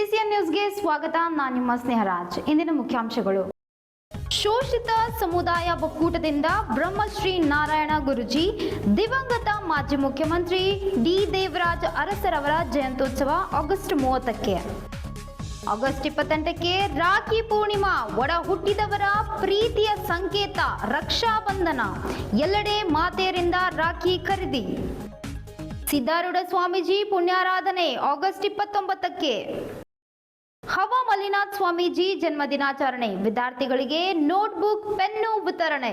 CCN ನ್ಯೂಸ್ಗೆ ಸ್ವಾಗತ. ನಾನು ನಿಮ್ಮ ಸ್ನೇಹರಾಜ್. ಇಂದಿನ ಮುಖ್ಯಾಂಶಗಳು: ಶೋಷಿತ ಸಮುದಾಯ ಒಕ್ಕೂಟದಿಂದ ಬ್ರಹ್ಮಶ್ರೀ ನಾರಾಯಣ ಗುರೂಜಿ, ದಿವಂಗತ ಮಾಜಿ ಮುಖ್ಯಮಂತ್ರಿ ಡಿ ದೇವರಾಜ ಅರಸರವರ ಜಯಂತ್ಯೋತ್ಸವ ಆಗಸ್ಟ್ 30ಕ್ಕೆ. ಆಗಸ್ಟ್ 28ಕ್ಕೆ ರಾಖಿ ಪೂರ್ಣಿಮಾ, ಒಡ ಹುಟ್ಟಿದವರ ಪ್ರೀತಿಯ ಸಂಕೇತ ರಕ್ಷಾಬಂಧನ. ಎಲ್ಲೆಡೆ ಮಾತೆಯರಿಂದ ರಾಖಿ ಖರೀದಿ. ಸಿದ್ಧಾರೂಢ ಸ್ವಾಮೀಜಿ ಪುಣ್ಯಾರಾಧನೆ ಆಗಸ್ಟ್ 29ಕ್ಕೆ. ಹವಾ ಮಲ್ಲಿನಾಥ್ ಸ್ವಾಮೀಜಿ ಜನ್ಮದಿನಾಚರಣೆ, ವಿದ್ಯಾರ್ಥಿಗಳಿಗೆ ನೋಟ್ಬುಕ್, ಪೆನ್ನು ವಿತರಣೆ.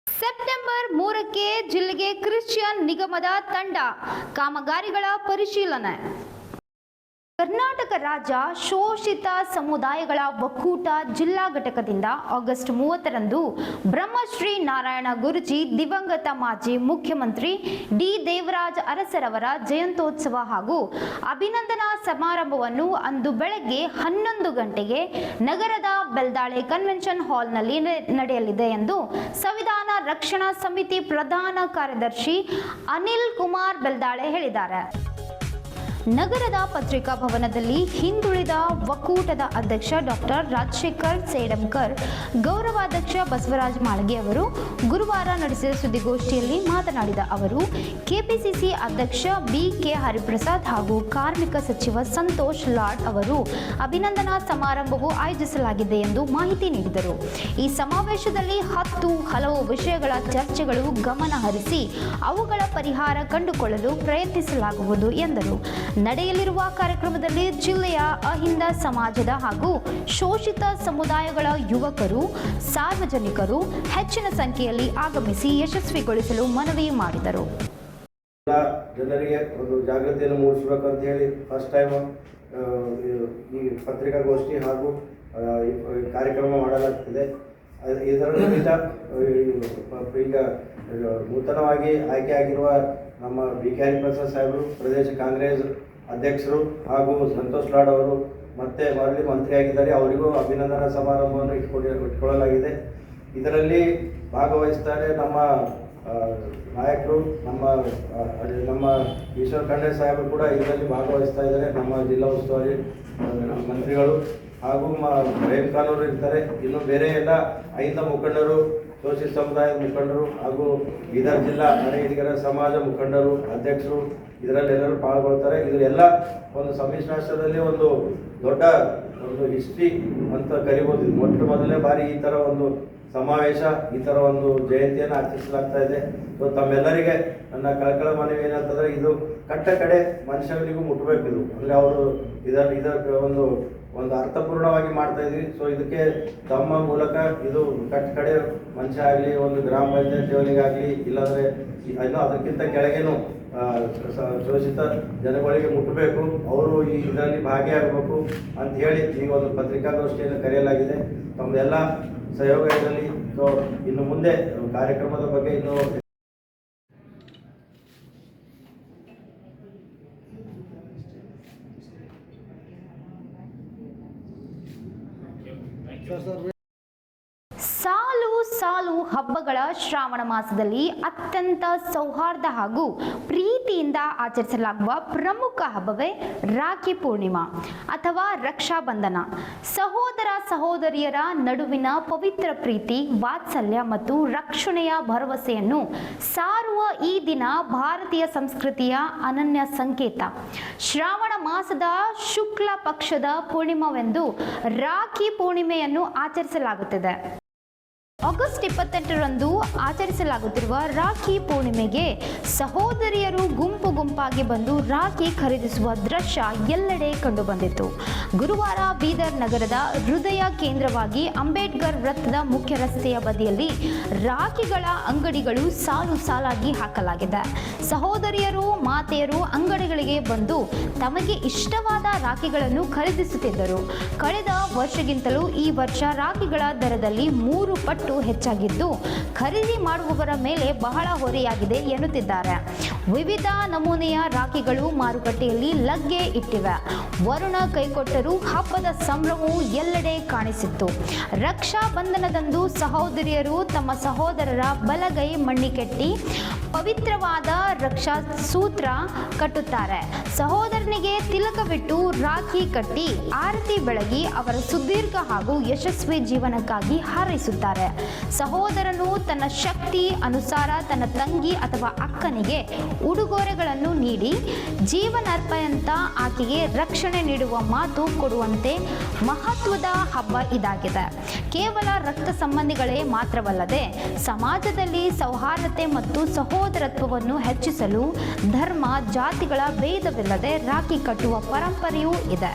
ಸೆಪ್ಟೆಂಬರ್ 3ಕ್ಕೆ ಜಿಲ್ಲೆಗೆ ಕ್ರಿಶ್ಚಿಯನ್ ನಿಗಮದ ತಂಡ, ಕಾಮಗಾರಿಗಳ ಪರಿಶೀಲನೆ. ಕರ್ನಾಟಕ ರಾಜ್ಯ ಶೋಷಿತ ಸಮುದಾಯಗಳ ಒಕ್ಕೂಟ ಜಿಲ್ಲಾ ಘಟಕದಿಂದ ಆಗಸ್ಟ್ 30ರಂದು ಬ್ರಹ್ಮಶ್ರೀ ನಾರಾಯಣ ಗುರೂಜಿ, ದಿವಂಗತ ಮಾಜಿ ಮುಖ್ಯಮಂತ್ರಿ ಡಿ ದೇವರಾಜ ಅರಸರವರ ಜಯಂತ್ಯೋತ್ಸವ ಹಾಗೂ ಅಭಿನಂದನಾ ಸಮಾರಂಭವನ್ನು ಅಂದು ಬೆಳಗ್ಗೆ 11 ಗಂಟೆಗೆ ನಗರದ ಬೆಲ್ದಾಳೆ ಕನ್ವೆನ್ಷನ್ ಹಾಲ್ನಲ್ಲಿ ನಡೆಯಲಿದೆ ಎಂದು ಸಂವಿಧಾನ ರಕ್ಷಣಾ ಸಮಿತಿ ಪ್ರಧಾನ ಕಾರ್ಯದರ್ಶಿ ಅನಿಲ್ ಕುಮಾರ್ ಬೆಲ್ದಾಳೆ ಹೇಳಿದ್ದಾರೆ. ನಗರದ ಪತ್ರಿಕಾ ಭವನದಲ್ಲಿ ಹಿಂದುಳಿದ ಒಕ್ಕೂಟದ ಅಧ್ಯಕ್ಷ ಡಾಕ್ಟರ್ ರಾಜಶೇಖರ್ ಸೇಡಂಕರ್, ಗೌರವಾಧ್ಯಕ್ಷ ಬಸವರಾಜ ಮಾಳಗೆ ಅವರು ಗುರುವಾರ ನಡೆಸಿದ ಸುದ್ದಿಗೋಷ್ಠಿಯಲ್ಲಿ ಮಾತನಾಡಿದ ಅವರು, ಕೆಪಿಸಿಸಿ ಅಧ್ಯಕ್ಷ ಬಿ.ಕೆ. ಹರಿಪ್ರಸಾದ್ ಹಾಗೂ ಕಾರ್ಮಿಕ ಸಚಿವ ಸಂತೋಷ್ ಲಾಡ್ ಅವರು ಅಭಿನಂದನಾ ಸಮಾರಂಭವು ಆಯೋಜಿಸಲಾಗಿದೆ ಎಂದು ಮಾಹಿತಿ ನೀಡಿದರು. ಈ ಸಮಾವೇಶದಲ್ಲಿ 10 ಹಲವು ವಿಷಯಗಳ ಚರ್ಚೆಗಳು ಗಮನ ಹರಿಸಿ ಅವುಗಳ ಪರಿಹಾರ ಕಂಡುಕೊಳ್ಳಲು ಪ್ರಯತ್ನಿಸಲಾಗುವುದು ಎಂದರು. ನಡೆಯಲಿರುವ ಕಾರ್ಯಕ್ರಮದಲ್ಲಿ ಜಿಲ್ಲೆಯ ಅಹಿಂದ ಸಮಾಜದ ಹಾಗೂ ಶೋಷಿತ ಸಮುದಾಯಗಳ ಯುವಕರು, ಸಾರ್ವಜನಿಕರು ಹೆಚ್ಚಿನ ಸಂಖ್ಯೆಯಲ್ಲಿ ಆಗಮಿಸಿ ಯಶಸ್ವಿಗೊಳಿಸಲು ಮನವಿ ಮಾಡಿದರು. ಜನರಿಗೆ ಒಂದು ಜಾಗೃತಿಯನ್ನು ಮೂಡಿಸಬೇಕಂತ ಹೇಳಿ ಫಸ್ಟ್ ಟೈಮ್ ಈ ಪತ್ರಿಕಾಗೋಷ್ಠಿ ಹಾಗೂ ಕಾರ್ಯಕ್ರಮ ಮಾಡಲಾಗ್ತಿದೆ. ಇದರ ನಿಮಿತ್ತ ಈಗ ನೂತನವಾಗಿ ಆಯ್ಕೆಯಾಗಿರುವ ನಮ್ಮ ಬಿ.ಕೆ. ಹರಿಪ್ರಸಾದ್ ಸಾಹೇಬರು, ಪ್ರದೇಶ ಕಾಂಗ್ರೆಸ್ ಅಧ್ಯಕ್ಷರು, ಹಾಗೂ ಸಂತೋಷ್ ಲಾಡ್ ಅವರು ಮತ್ತೆ ಮರಳಿ ಮಂತ್ರಿಯಾಗಿದ್ದಾರೆ. ಅವರಿಗೂ ಅಭಿನಂದನಾ ಸಮಾರಂಭವನ್ನು ಇಟ್ಕೊಳ್ಳಲಾಗಿದೆ. ಇದರಲ್ಲಿ ಭಾಗವಹಿಸ್ತಾರೆ ನಮ್ಮ ನಾಯಕರು, ನಮ್ಮ ಈಶ್ವರ್ ಖಂಡ್ರೆ ಸಾಹೇಬರು ಕೂಡ ಇದರಲ್ಲಿ ಭಾಗವಹಿಸ್ತಾ ಇದ್ದಾರೆ. ನಮ್ಮ ಜಿಲ್ಲಾ ಉಸ್ತುವಾರಿ ಮಂತ್ರಿಗಳು ಹಾಗೂ ರೇಮ್ ಕಾನೂರು ಇರ್ತಾರೆ. ಇನ್ನು ಬೇರೆ ಎಲ್ಲ ಅಹಿಂದ ಮುಖಂಡರು, ಶೋಷಿತ ಸಮುದಾಯದ ಮುಖಂಡರು ಹಾಗೂ ಬೀದರ್ ಜಿಲ್ಲಾ ಅರೆಹಿಡಿಗರ ಸಮಾಜ ಮುಖಂಡರು, ಅಧ್ಯಕ್ಷರು ಇದರಲ್ಲೆಲ್ಲರೂ ಪಾಲ್ಗೊಳ್ತಾರೆ. ಇದೆಲ್ಲ ಒಂದು ಸಮ್ಮಿಶ್ರಾಷ್ಟ್ರದಲ್ಲಿ ಒಂದು ದೊಡ್ಡ ಹಿಸ್ಟ್ರಿ ಅಂತ ಕರಿಬೋದು. ಮೊಟ್ಟ ಮೊದಲನೇ ಬಾರಿ ಈ ಥರ ಒಂದು ಸಮಾವೇಶ, ಈ ಥರ ಒಂದು ಜಯಂತಿಯನ್ನು ಆಚರಿಸಲಾಗ್ತಾ ಇದೆ. ಸೊ ತಮ್ಮೆಲ್ಲರಿಗೆ ನನ್ನ ಕಳಕಳ ಮನವಿ ಏನಂತಂದರೆ, ಇದು ಕಟ್ಟ ಕಡೆ ಮನುಷ್ಯನಿಗೂ ಮುಟ್ಟಬೇಕು. ಇದು ಅಂದರೆ ಅವರು ಇದಕ್ಕೆ ಒಂದು ಅರ್ಥಪೂರ್ಣವಾಗಿ ಮಾಡ್ತಾ ಇದ್ವಿ. ಸೊ ಇದಕ್ಕೆ ತಮ್ಮ ಮೂಲಕ ಇದು ಕಟ್ಟ ಕಡೆ ಮನುಷ್ಯ ಆಗಲಿ, ಒಂದು ಗ್ರಾಮ ಪಂಚಾಯತ್ ಲೆವೆಲಿಗಾಗಲಿ, ಇಲ್ಲಾಂದರೆ ಅದಕ್ಕಿಂತ ಕೆಳಗೇನು ಶೋಷಿತ ಜನಗಳಿಗೆ ಮುಟ್ಟಬೇಕು, ಅವರು ಈ ಇದರಲ್ಲಿ ಭಾಗಿಯಾಗಬೇಕು ಅಂತ ಹೇಳಿ ಈ ಒಂದು ಪತ್ರಿಕಾಗೋಷ್ಠಿಯನ್ನು ಕರೆಯಲಾಗಿದೆ. ತಮ್ಮದೆಲ್ಲ ಸಹಯೋಗ ಇದರಲ್ಲಿ. ಸೊ ಇನ್ನು ಮುಂದೆ ಕಾರ್ಯಕ್ರಮದ ಬಗ್ಗೆ ಇನ್ನು ಸಾಲು ಹಬ್ಬಗಳ ಶ್ರಾವಣ ಮಾಸದಲ್ಲಿ ಅತ್ಯಂತ ಸೌಹಾರ್ದ ಹಾಗೂ ಪ್ರೀತಿಯಿಂದ ಆಚರಿಸಲಾಗುವ ಪ್ರಮುಖ ಹಬ್ಬವೇ ರಾಖಿ ಪೂರ್ಣಿಮಾ ಅಥವಾ ರಕ್ಷಾಬಂಧನ. ಸಹೋದರ ಸಹೋದರಿಯರ ನಡುವಿನ ಪವಿತ್ರ ಪ್ರೀತಿ, ವಾತ್ಸಲ್ಯ ಮತ್ತು ರಕ್ಷಣೆಯ ಭರವಸೆಯನ್ನು ಸಾರುವ ಈ ದಿನ ಭಾರತೀಯ ಸಂಸ್ಕೃತಿಯ ಅನನ್ಯ ಸಂಕೇತ. ಶ್ರಾವಣ ಮಾಸದ ಶುಕ್ಲ ಪಕ್ಷದ ಪೂರ್ಣಿಮಾವೆಂದು ರಾಖಿ ಪೂರ್ಣಿಮೆಯನ್ನು ಆಚರಿಸಲಾಗುತ್ತದೆ. ಆಗಸ್ಟ್ 28ರಂದು ಆಚರಿಸಲಾಗುತ್ತಿರುವ ರಾಖಿ ಪೂರ್ಣಿಮೆಗೆ ಸಹೋದರಿಯರು ಗುಂಪು ಗುಂಪಾಗಿ ಬಂದು ರಾಖಿ ಖರೀದಿಸುವ ದೃಶ್ಯ ಎಲ್ಲೆಡೆ ಕಂಡುಬಂದಿತು. ಗುರುವಾರ ಬೀದರ್ ನಗರದ ಹೃದಯ ಕೇಂದ್ರವಾಗಿ ಅಂಬೇಡ್ಕರ್ ವೃತ್ತದ ಮುಖ್ಯ ರಸ್ತೆಯ ಬದಿಯಲ್ಲಿ ರಾಖಿಗಳ ಅಂಗಡಿಗಳು ಸಾಲು ಸಾಲಾಗಿ ಹಾಕಲಾಗಿದೆ. ಸಹೋದರಿಯರು, ಮಾತೆಯರು ಅಂಗಡಿಗಳಿಗೆ ಬಂದು ತಮಗೆ ಇಷ್ಟವಾದ ರಾಖಿಗಳನ್ನು ಖರೀದಿಸುತ್ತಿದ್ದರು. ಕಳೆದ ವರ್ಷಗಿಂತಲೂ ಈ ವರ್ಷ ರಾಖಿಗಳ ದರದಲ್ಲಿ 3 ಪಟ್ಟು ಹೆಚ್ಚಾಗಿದ್ದು ಖರೀದಿ ಮಾಡುವವರ ಮೇಲೆ ಬಹಳ ಹೊರೆಯಾಗಿದೆ ಎನ್ನುತ್ತಿದ್ದಾರೆ. ವಿವಿಧ ನಮೂನೆಯ ರಾಖಿಗಳು ಮಾರುಕಟ್ಟೆಯಲ್ಲಿ ಲಗ್ಗೆ ಇಟ್ಟಿವೆ. ವರುಣ ಕೈಕೊಟ್ಟರೂ ಹಬ್ಬದ ಸಂಭ್ರಮವು ಎಲ್ಲೆಡೆ ಕಾಣಿಸಿತ್ತು. ರಕ್ಷಾ ಬಂಧನದಂದು ಸಹೋದರಿಯರು ತಮ್ಮ ಸಹೋದರರ ಬಲಗೈ ಮಣ್ಣಿಕೆಟ್ಟಿ ಪವಿತ್ರವಾದ ರಕ್ಷಾ ಸೂತ್ರ ಕಟ್ಟುತ್ತಾರೆ. ಸಹೋದರನಿಗೆ ತಿಲಕವಿಟ್ಟು ರಾಖಿ ಕಟ್ಟಿ ಆರತಿ ಬೆಳಗಿ ಅವರ ಸುದೀರ್ಘ ಹಾಗೂ ಯಶಸ್ವಿ ಜೀವನಕ್ಕಾಗಿ ಹಾರೈಸುತ್ತಾರೆ. ಸಹೋದರನು ತನ್ನ ಶಕ್ತಿ ಅನುಸಾರ ತನ್ನ ತಂಗಿ ಅಥವಾ ಅಕ್ಕನಿಗೆ ಉಡುಗೊರೆಗಳನ್ನು ನೀಡಿ ಜೀವನಾರ್ಪಣೆಯಂತ ಆಕೆಗೆ ರಕ್ಷಣೆ ನೀಡುವ ಮಾತು ಕೊಡುವಂತೆ ಮಹತ್ವದ ಹಬ್ಬ ಇದಾಗಿದೆ. ಕೇವಲ ರಕ್ತ ಸಂಬಂಧಿಗಳೇ ಮಾತ್ರವಲ್ಲದೆ ಸಮಾಜದಲ್ಲಿ ಸೌಹಾರ್ದತೆ ಮತ್ತು ಸಹೋದರತ್ವವನ್ನು ಹೆಚ್ಚಿಸಲು ಧರ್ಮ ಜಾತಿಗಳ ಭೇದವಿಲ್ಲದೆ ರಾಖಿ ಕಟ್ಟುವ ಪರಂಪರೆಯೂ ಇದೆ.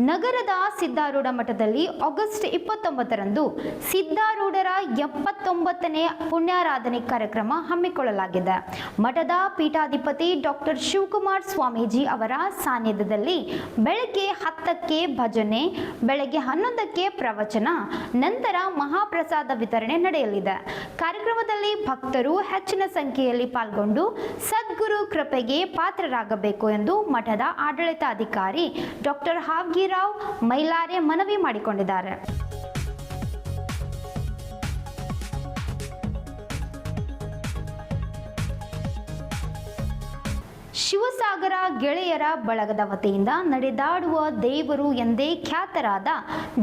ನಗರದ ಸಿದ್ಧಾರೂಢ ಮಠದಲ್ಲಿ ಆಗಸ್ಟ್ 29ರಂದು ಸಿದ್ಧಾರೂಢರ 79ನೇ ಪುಣ್ಯಾರಾಧನೆ ಕಾರ್ಯಕ್ರಮ ಹಮ್ಮಿಕೊಳ್ಳಲಾಗಿದೆ. ಮಠದ ಪೀಠಾಧಿಪತಿ ಡಾಕ್ಟರ್ ಶಿವಕುಮಾರ್ ಸ್ವಾಮೀಜಿ ಅವರ ಸಾನ್ನಿಧ್ಯದಲ್ಲಿ ಬೆಳಗ್ಗೆ 10ಕ್ಕೆ ಭಜನೆ, ಬೆಳಗ್ಗೆ 11ಕ್ಕೆ ಪ್ರವಚನ, ನಂತರ ಮಹಾಪ್ರಸಾದ ವಿತರಣೆ ನಡೆಯಲಿದೆ. ಕಾರ್ಯಕ್ರಮದಲ್ಲಿ ಭಕ್ತರು ಹೆಚ್ಚಿನ ಸಂಖ್ಯೆಯಲ್ಲಿ ಪಾಲ್ಗೊಂಡು ಸದ್ಗುರು ಕೃಪೆಗೆ ಪಾತ್ರರಾಗಬೇಕು ಎಂದು ಮಠದ ಆಡಳಿತಾಧಿಕಾರಿ ಡಾಕ್ಟರ್ ಹಾವ್ಗಿರಾವ್ ಮೈಲಾರೆ ಮನವಿ ಮಾಡಿಕೊಂಡಿದ್ದಾರೆ. ಶಿವಸಾಗರ ಗೆಳೆಯರ ಬಳಗದ ವತಿಯಿಂದ ನಡೆದಾಡುವ ದೇವರು ಎಂದೇ ಖ್ಯಾತರಾದ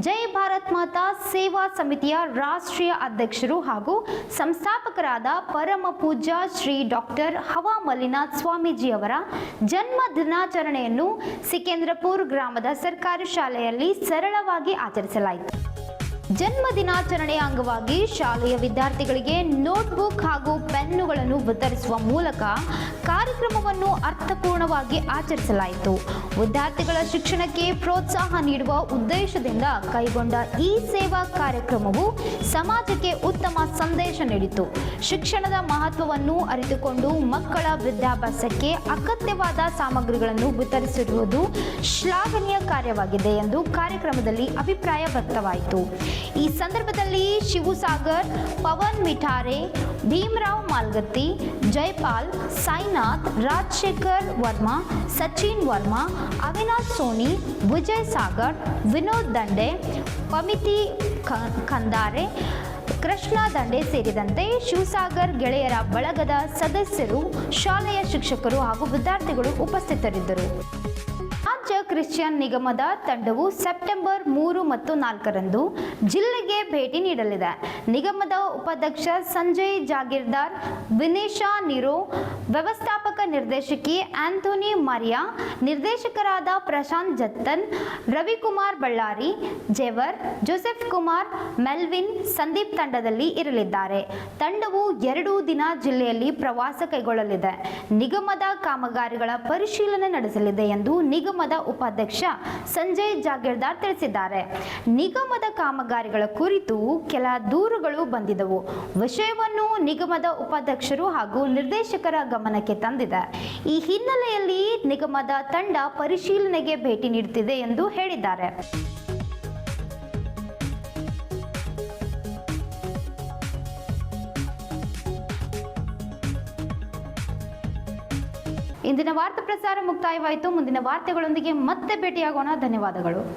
ಜೈ ಭಾರತ್ ಮಾತಾ ಸೇವಾ ಸಮಿತಿಯ ರಾಷ್ಟ್ರೀಯ ಅಧ್ಯಕ್ಷರು ಹಾಗೂ ಸಂಸ್ಥಾಪಕರಾದ ಪರಮ ಪೂಜ್ಯ ಶ್ರೀ ಡಾಕ್ಟರ್ ಹವಾ ಮಲ್ಲಿನಾಥ್ ಸ್ವಾಮೀಜಿಯವರ ಜನ್ಮ ದಿನಾಚರಣೆಯನ್ನು ಸಿಕೇಂದ್ರಪುರ ಗ್ರಾಮದ ಸರ್ಕಾರಿ ಶಾಲೆಯಲ್ಲಿ ಸರಳವಾಗಿ ಆಚರಿಸಲಾಯಿತು. ಜನ್ಮ ದಿನಾಚರಣೆಯ ಅಂಗವಾಗಿ ಶಾಲೆಯ ವಿದ್ಯಾರ್ಥಿಗಳಿಗೆ ನೋಟ್ಬುಕ್ ಹಾಗೂ ಪೆನ್ನುಗಳನ್ನು ವಿತರಿಸುವ ಮೂಲಕ ಕಾರ್ಯಕ್ರಮವನ್ನು ಅರ್ಥಪೂರ್ಣವಾಗಿ ಆಚರಿಸಲಾಯಿತು. ವಿದ್ಯಾರ್ಥಿಗಳ ಶಿಕ್ಷಣಕ್ಕೆ ಪ್ರೋತ್ಸಾಹ ನೀಡುವ ಉದ್ದೇಶದಿಂದ ಕೈಗೊಂಡ ಈ ಸೇವಾ ಕಾರ್ಯಕ್ರಮವು ಸಮಾಜಕ್ಕೆ ಉತ್ತಮ ಸಂದೇಶ ನೀಡಿತು. ಶಿಕ್ಷಣದ ಮಹತ್ವವನ್ನು ಅರಿತುಕೊಂಡು ಮಕ್ಕಳ ವಿದ್ಯಾಭ್ಯಾಸಕ್ಕೆ ಅಗತ್ಯವಾದ ಸಾಮಗ್ರಿಗಳನ್ನು ವಿತರಿಸಿರುವುದು ಶ್ಲಾಘನೀಯ ಕಾರ್ಯವಾಗಿದೆ ಎಂದು ಕಾರ್ಯಕ್ರಮದಲ್ಲಿ ಅಭಿಪ್ರಾಯ ವ್ಯಕ್ತವಾಯಿತು. ಈ ಸಂದರ್ಭದಲ್ಲಿ ಶಿವಸಾಗರ್, ಪವನ್ ಮಿಠಾರೆ, ಭೀಮರಾವ್ ಮಾಲ್ಗತ್ತಿ, ಜೈಪಾಲ್, ಸಾಯಿನಾಥ್, ರಾಜಶೇಖರ್ ವರ್ಮಾ, ಸಚಿನ್ ವರ್ಮಾ, ಅವಿನಾಶ್ ಸೋನಿ, ವಿಜಯ್ ಸಾಗರ್, ವಿನೋದ್ ದಂಡೆ, ಪಮಿತಿ ಖಂದಾರೆ, ಕೃಷ್ಣ ದಂಡೆ ಸೇರಿದಂತೆ ಶಿವಸಾಗರ್ ಗೆಳೆಯರ ಬಳಗದ ಸದಸ್ಯರು, ಶಾಲೆಯ ಶಿಕ್ಷಕರು ಹಾಗೂ ವಿದ್ಯಾರ್ಥಿಗಳು ಉಪಸ್ಥಿತರಿದ್ದರು. ರಾಜ್ಯ ಕ್ರಿಶ್ಚಿಯನ್ ನಿಗಮದ ತಂಡವು ಸೆಪ್ಟೆಂಬರ್ 3 ಮತ್ತು 4ರಂದು ಜಿಲ್ಲೆಗೆ ಭೇಟಿ ನೀಡಲಿದೆ. ನಿಗಮದ ಉಪಾಧ್ಯಕ್ಷ ಸಂಜಯ್ ಜಾಗೀರ್ದಾರ್, ವಿನೇಶಾ ನಿರೋ, ವ್ಯವಸ್ಥಾಪಕ ನಿರ್ದೇಶಕಿ ಆಂಥೋನಿ ಮಾರಿಯಾ, ನಿರ್ದೇಶಕರಾದ ಪ್ರಶಾಂತ್ ಜತ್ತನ್, ರವಿಕುಮಾರ್ ಬಳ್ಳಾರಿ, ಜೇವರ್, ಜೋಸೆಫ್ ಕುಮಾರ್, ಮೆಲ್ವಿನ್, ಸಂದೀಪ್ ತಂಡದಲ್ಲಿ ಇರಲಿದ್ದಾರೆ. ತಂಡವು 2 ದಿನ ಜಿಲ್ಲೆಯಲ್ಲಿ ಪ್ರವಾಸ ಕೈಗೊಳ್ಳಲಿದೆ. ನಿಗಮದ ಕಾಮಗಾರಿಗಳ ಪರಿಶೀಲನೆ ನಡೆಸಲಿದೆ ಎಂದು ನಿಗಮದ ಉಪಾಧ್ಯಕ್ಷ ಸಂಜಯ್ ಜಾಗೀರ್ದಾರ್ ತಿಳಿಸಿದ್ದಾರೆ. ನಿಗಮದ ಕಾಮಗಾರಿಗಳ ಕುರಿತು ಕೆಲ ದೂರುಗಳು ಬಂದಿದ್ದವು. ವಿಷಯವನ್ನು ನಿಗಮದ ಉಪಾಧ್ಯಕ್ಷರು ಹಾಗೂ ನಿರ್ದೇಶಕರ ಗಮನಕ್ಕೆ ತಂದಿದೆ. ಈ ಹಿನ್ನೆಲೆಯಲ್ಲಿ ನಿಗಮದ ತಂಡ ಪರಿಶೀಲನೆಗೆ ಭೇಟಿ ನೀಡುತ್ತಿದೆ ಎಂದು ಹೇಳಿದ್ದಾರೆ. ಇಂದಿನ ವಾರ್ತಾ ಪ್ರಸಾರ ಮುಕ್ತಾಯವಾಯಿತು. ಮುಂದಿನ ವಾರ್ತೆಗಳೊಂದಿಗೆ ಮತ್ತೆ ಭೇಟಿಯಾಗೋಣ. ಧನ್ಯವಾದಗಳು.